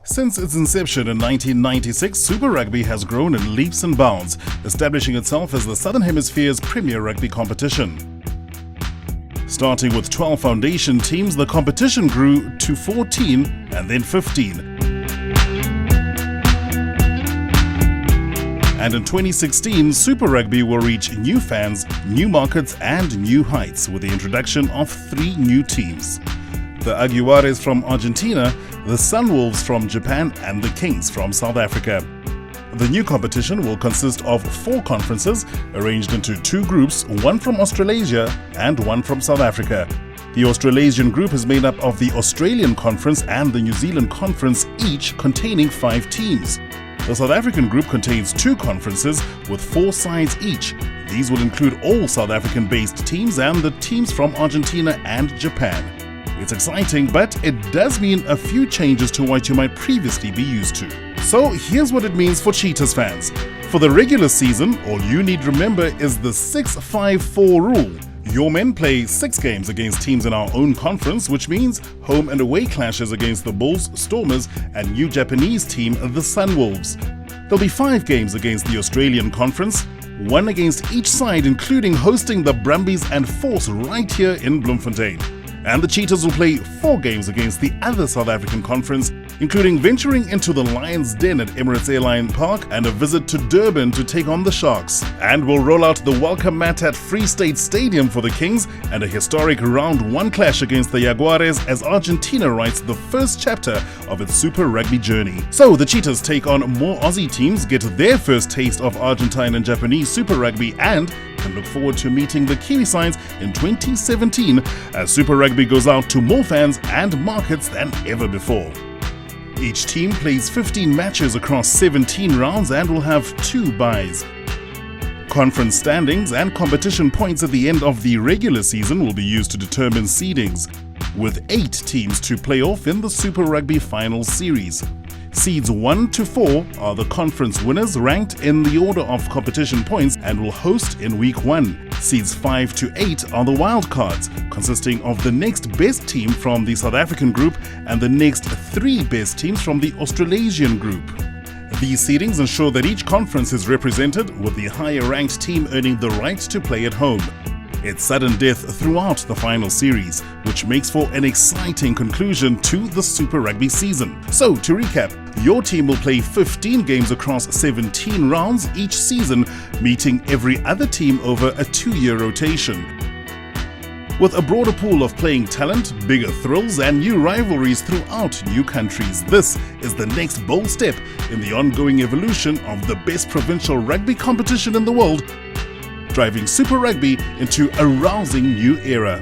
Since its inception in 1996, Super Rugby has grown in leaps and bounds, establishing itself as the Southern Hemisphere's premier rugby competition. Starting with 12 foundation teams, the competition grew to 14 and then 15. And in 2016, Super Rugby will reach new fans, new markets and new heights with the introduction of 3 new teams. The Jaguares from Argentina, the Sunwolves from Japan and the Kings from South Africa. The new competition will consist of 4 conferences arranged into 2 groups, one from Australasia and one from South Africa. The Australasian group is made up of the Australian Conference and the New Zealand Conference, each containing 5 teams. The South African group contains 2 conferences with 4 sides each. These will include all South African-based teams and the teams from Argentina and Japan. It's exciting, but it does mean a few changes to what you might previously be used to. So here's what it means for Cheetahs fans. For the regular season, all you need to remember is the 6-5-4 rule. Your men play 6 games against teams in our own conference, which means home and away clashes against the Bulls, Stormers and new Japanese team, the Sunwolves. There'll be 5 games against the Australian Conference, 1 against each side, including hosting the Brumbies and Force right here in Bloemfontein. And the Cheetahs will play 4 games against the other South African Conference, including venturing into the Lions' Den at Emirates Airline Park and a visit to Durban to take on the Sharks. And we'll roll out the welcome mat at Free State Stadium for the Kings and a historic round 1 clash against the Jaguares as Argentina writes the first chapter of its Super Rugby journey. So the Cheetahs take on more Aussie teams, get their first taste of Argentine and Japanese Super Rugby and can look forward to meeting the Kiwi sides in 2017 as Super Rugby goes out to more fans and markets than ever before. Each team plays 15 matches across 17 rounds and will have 2 byes. Conference standings and competition points at the end of the regular season will be used to determine seedings, with 8 teams to play off in the Super Rugby Finals series. Seeds 1 to 4 are the conference winners ranked in the order of competition points and will host in week 1. Seeds 5 to 8 are the wildcards, consisting of the next best team from the South African group and the next 3 best teams from the Australasian group. These seedings ensure that each conference is represented, with the higher ranked team earning the right to play at home. It's sudden death throughout the final series, which makes for an exciting conclusion to the Super Rugby season. So, to recap, your team will play 15 games across 17 rounds each season, meeting every other team over a 2-year rotation. With a broader pool of playing talent, bigger thrills and new rivalries throughout new countries, this is the next bold step in the ongoing evolution of the best provincial rugby competition in the world, driving Super Rugby into a rousing new era.